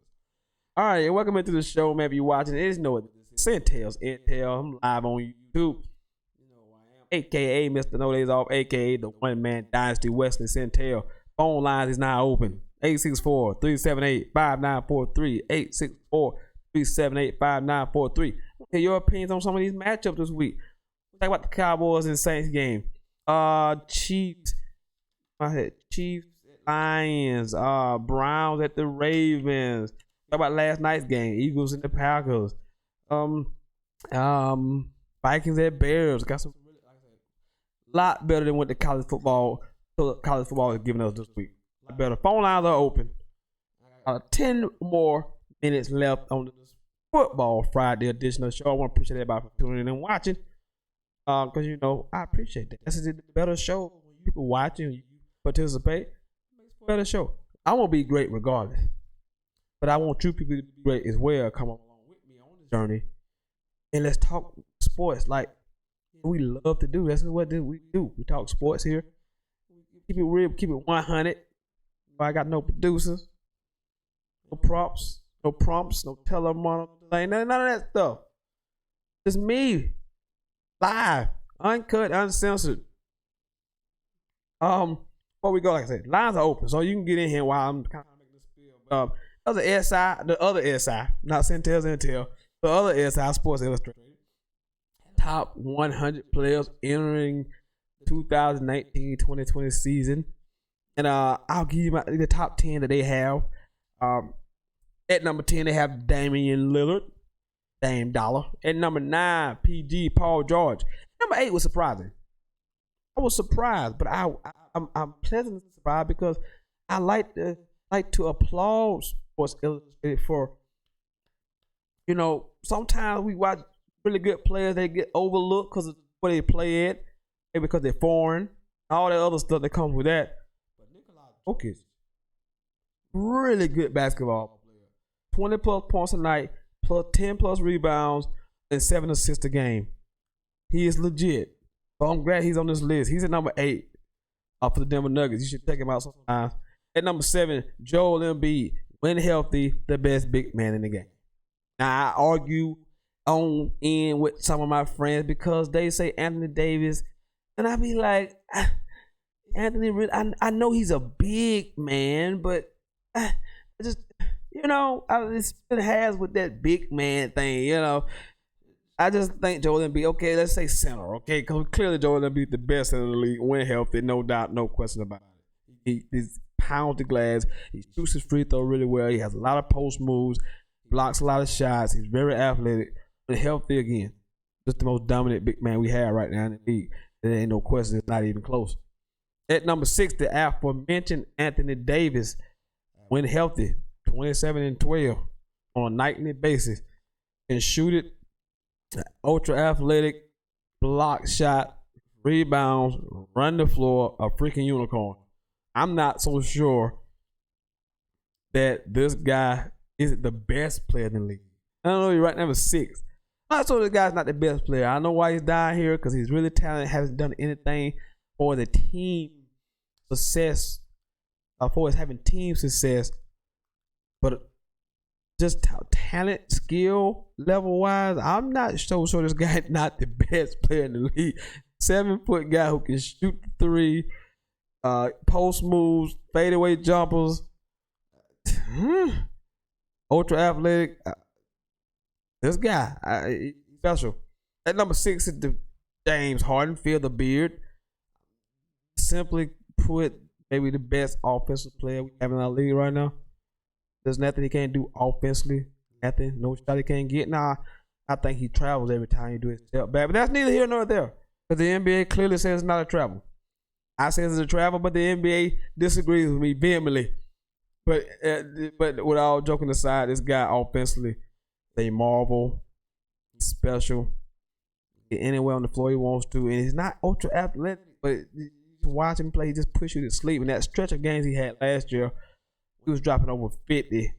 All right, welcome into the show. Maybe you're watching. It is know what this is. Sentell's Intel. I'm live on YouTube. You know who I am. aka Mr. No Days Off, aka the one-man dynasty Wesley Sentell. Phone lines is now open. 864-378-5943. 864-378-5943. Okay, your opinions on some of these matchups this week. Talk about the Cowboys and Saints game. Chiefs. I had Chiefs, Lions, Browns at the Ravens. Talk about last night's game. Eagles and the Packers. Vikings at Bears. Got some lot better than what the college football is giving us this week. A lot better. Phone lines are open. 10 more minutes left on this football Friday edition of the show. I want to appreciate everybody for tuning in and watching. Because I appreciate that. This is a better show when people watching, you participate. It makes for a better show. I won't be great regardless, but I want you people to be great as well. Come along with me on the journey, and let's talk sports like we love to do. That's what we do. We talk sports here. Keep it real. Keep it 100. I got no producers, no prompts, no telemarketing, none of that stuff. It's me. Live, uncut, uncensored. Before we go, like I said, lines are open, so you can get in here while I'm kind of making this spiel. The other SI, not Sentell, the other SI, Sports Illustrated, top 100 players entering the 2019-2020 season, and I'll give you the top 10 that they have. At number 10, they have Damian Lillard. Dame Dollar. At number 9, PG Paul George. Number 8 was surprising. I was surprised, but I'm pleasantly surprised because I like to applaud Sports Illustrated for, sometimes we watch really good players, they get overlooked because of where they play at, maybe because they're foreign, all that other stuff that comes with that. But Nikolai Jokic, really good basketball player. 20 plus points a night, plus 10 plus rebounds, and 7 assists a game. He is legit. So I'm glad he's on this list. He's at number 8 for the Denver Nuggets. You should check him out sometimes. At number 7, Joel Embiid, when healthy, the best big man in the game. Now, I argue on in with some of my friends because they say Anthony Davis, and I be like, Anthony, I know he's a big man, but I just, it's been has with that big man thing, I just think Joel Embiid, okay, let's say center, okay, because clearly Joel Embiid the best in the league, when healthy, no doubt, no question about it. He's pounds the glass, he shoots his free throw really well, he has a lot of post moves, blocks a lot of shots, he's very athletic, and healthy again. Just the most dominant big man we have right now in the league. There ain't no question, it's not even close. At number 6, the aforementioned Anthony Davis, when healthy, 27 and 12 on a nightly basis, and shoot it. Ultra athletic, block shot, rebounds, run the floor, a freaking unicorn. I'm not so sure that this guy is the best player in the league. I don't know, he's right number 6. I'm not sure this guy's not the best player. I know why he's down here, because he's really talented, hasn't done anything for the team success, for his having team success, but just talent, skill level wise, I'm not so sure this guy is not the best player in the league. 7-foot guy who can shoot the 3, post moves, fadeaway jumpers, ultra athletic. This guy, he's special. At number 6 is the James Harden, feel the beard. Simply put, maybe the best offensive player we have in our league right now. There's nothing he can't do offensively. Nothing. No shot he can't get. Nah, I think he travels every time he do his step back. But that's neither here nor there. Because the NBA clearly says it's not a travel. I say it's a travel, but the NBA disagrees with me vehemently. But with all joking aside, this guy offensively, they marvel. He's special. Get anywhere on the floor he wants to. And he's not ultra athletic, but you watch him play, he just push you to sleep. And that stretch of games he had last year, he was dropping over 50. It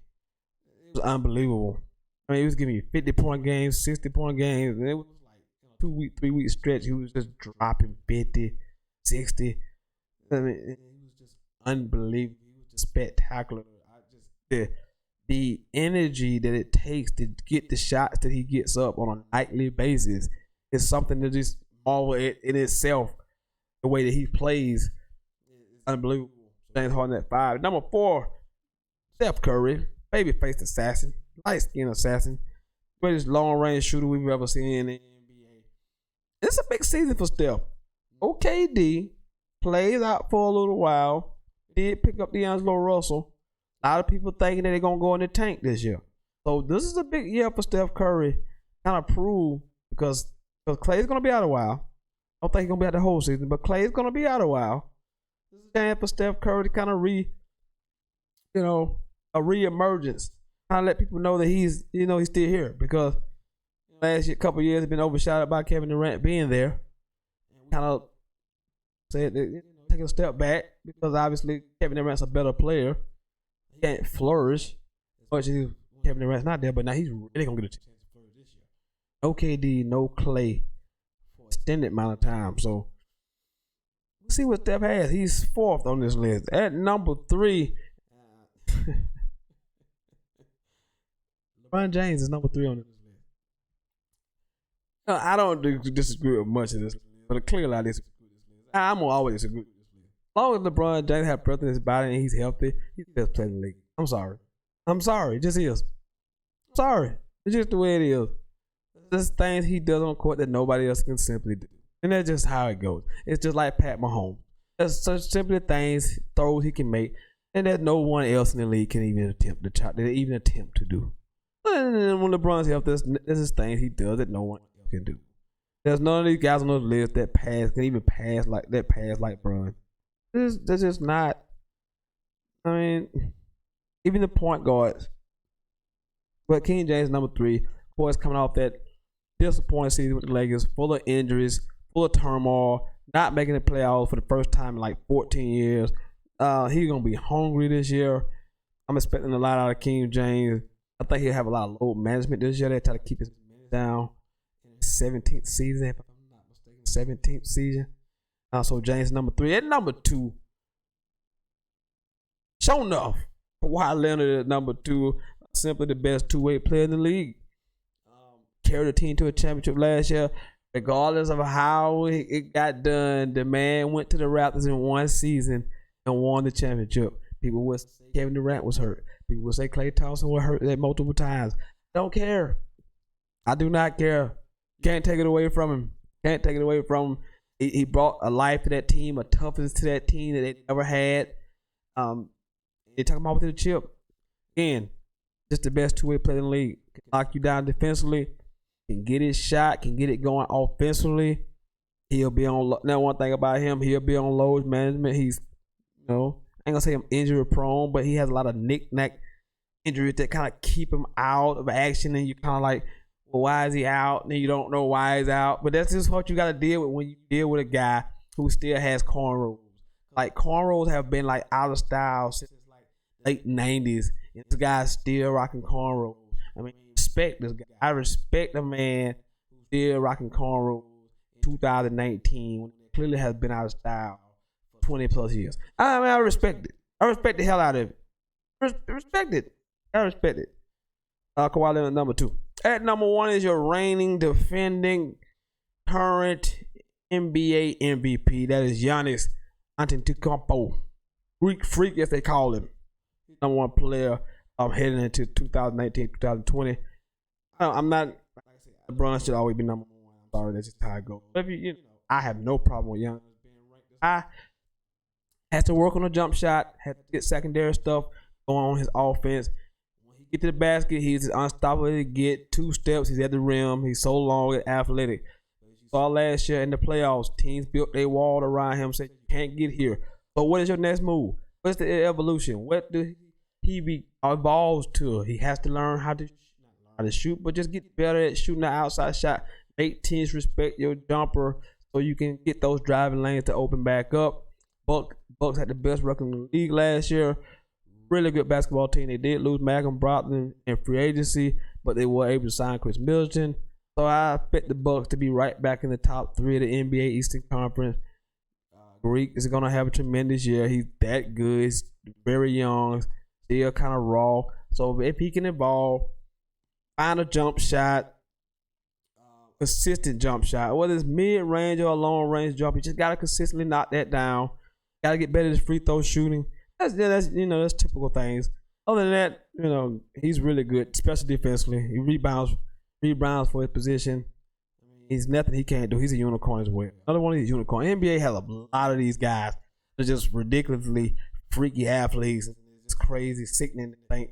was unbelievable. I mean, he was giving you 50-point games, 60-point games. And it was like 2 week, 3 week stretch. He was just dropping 50, 60. I mean, it was just unbelievable. It was just spectacular. The energy that it takes to get the shots that he gets up on a nightly basis is something that just marvel in itself. The way that he plays is unbelievable. James Harden at 5. Number 4, Steph Curry, babyface assassin, light skin assassin, greatest long range shooter we've ever seen in the NBA. It's a big season for Steph. OKD plays out for a little while. Did pick up D'Angelo Russell. A lot of people thinking that they're gonna go in the tank this year. So this is a big year for Steph Curry. Kind of prove because Clay's gonna be out a while. I don't think he's gonna be out the whole season, but Clay's gonna be out a while. This is a game for Steph Curry to kind of a re-emergence. Kind of let people know that he's still here because last couple years have been overshadowed by Kevin Durant being there. Kind of said that take a step back because obviously Kevin Durant's a better player. He can't flourish as much as Kevin Durant's not there, but now he's really gonna get a chance to flourish this year. No KD, no Clay for an extended amount of time. So we'll see what Steph has. He's 4th on this list. At number 3, LeBron James is number 3 on this list. I don't disagree with much of this, but clearly I disagree with this list. I'm gonna always disagree with this list. As long as LeBron James has breath in his body and he's healthy, he's the best player in the league. I'm sorry. It just is. I'm sorry. It's just the way it is. There's things he does on court that nobody else can simply do. And that's just how it goes. It's just like Pat Mahomes. There's such simple things, throws he can make, and that no one else in the league can even attempt to do. And when LeBron's healthy, there's just things he does that no one else can do. There's none of these guys on the list that can pass like LeBron. There's just not. I mean, even the point guards. But King James number 3, of course, coming off that disappointing season with the Lakers, full of injuries, full of turmoil, not making the playoffs for the first time in like 14 years. He's gonna be hungry this year. I'm expecting a lot out of King James. I think he'll have a lot of load management this year. They try to keep his minutes down in his 17th season, if I'm not mistaken. 17th season. So James number 3. At number 2, sure enough, Kawhi Leonard at number 2, simply the best two-way player in the league. Carried the team to a championship last year. Regardless of how it got done, the man went to the Raptors in one season and won the championship. People would say Kevin Durant was hurt. People would say Klay Thompson was hurt that multiple times. Don't care. I do not care. Can't take it away from him. He brought a life to that team, a toughness to that team that they never had. They talking about with the chip. Again, just the best two-way player in the league. Can knock you down defensively. Can get his shot. Can get it going offensively. He'll be on. Now, one thing about him, he'll be on load management. He's, I ain't gonna say I'm injury prone, but he has a lot of knick-knack injuries that kind of keep him out of action, and you kind of like, well, why is he out? And you don't know why he's out. But that's just what you got to deal with when you deal with a guy who still has cornrows. Like, cornrows have been like out of style since like late 90s, and this guy's still rocking cornrows. I mean, respect this guy. I respect a man who's still rocking cornrows in 2019 when it clearly has been out of style for 20 plus years. I mean, I respect it. I respect the hell out of it. Respect it. I respect it. Kawhi Leonard number 2. At number 1 is your reigning, defending, current NBA MVP. That is Giannis Antetokounmpo. Greek freak, as they call him. Number 1 player heading into 2019, 2020. I'm not, like I said, LeBron should always be number 1. I'm sorry, that's just how it goes. But I have no problem with Giannis being ranked. I had to work on a jump shot, had to get secondary stuff going on his offense. When he get to the basket, he's unstoppable to get 2 steps. He's at the rim. He's so long and athletic. You saw last year in the playoffs, teams built their wall around him, said you can't get here. So what is your next move? What's the evolution? What do he evolves to? He has to learn how to shoot, but just get better at shooting the outside shot. Make teams respect your jumper so you can get those driving lanes to open back up. Bucks had the best record in the league last year. Really good basketball team. They did lose Malcolm Brogdon in free agency, but they were able to sign Chris Middleton. So I expect the Bucks to be right back in the top 3 of the NBA Eastern Conference. Greek is going to have a tremendous year. He's that good. He's very young, still kind of raw. So if he can evolve, find a jump shot, consistent jump shot, whether it's mid-range or a long-range jump. You just gotta consistently knock that down. Gotta get better at free throw shooting. That's typical things. Other than that, he's really good, especially defensively. He rebounds for his position. He's nothing he can't do. He's a unicorn as well. Another one of these unicorns. NBA has a lot of these guys. They're just ridiculously freaky athletes. It's crazy, sickening to think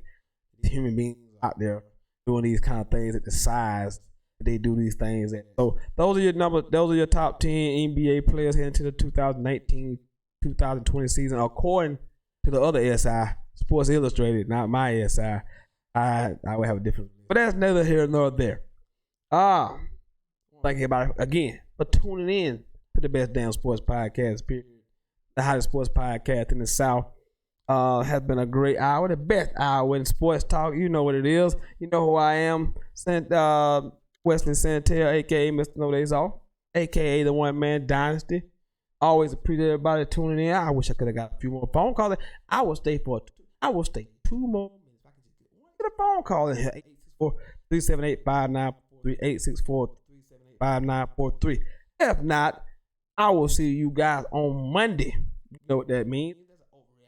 human beings out there doing these kind of things at the size that they do these things at. So those are your numbers. Those are your top 10 NBA players heading to the 2019-2020 season, according to the other SI, Sports Illustrated, not my SI. I would have a different, but that's neither here nor there. Thank you about it again for tuning in to the best damn sports podcast, period. The hottest sports podcast in the South. Has been a great hour, the best hour in sports talk. You know what it is. You know who I am. Wesley Sentell, aka Mr. No Days Off, aka the One Man Dynasty. Always appreciate everybody tuning in. I wish I could have got a few more phone calls. I will stay 2 more minutes. If I can get a phone call in here. 864-378-5943. 864-378-5943. If not, I will see you guys on Monday. You know what that means.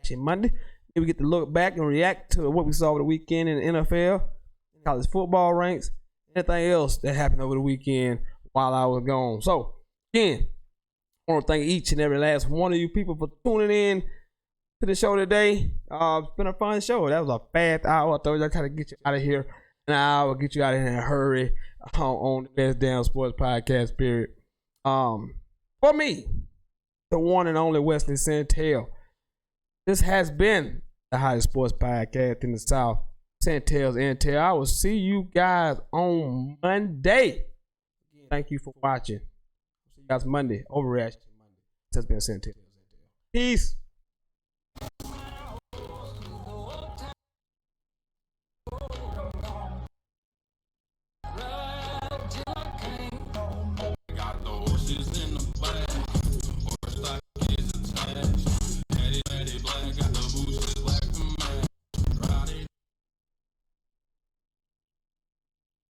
Monday, we get to look back and react to what we saw over the weekend in the NFL, college football ranks, anything else that happened over the weekend while I was gone. So, again, I want to thank each and every last one of you people for tuning in to the show today. It's been a fun show. That was a fast hour. I thought I'd try to get you out of here in an hour, get you out of here in a hurry on the best damn sports podcast, period. For me, the one and only Wesley Sentell. This has been the hottest sports podcast in the South. Sentell's Intel. I will see you guys on Monday. Thank you for watching. See you guys Monday. Overreaction Monday. This has been Sentell. Peace.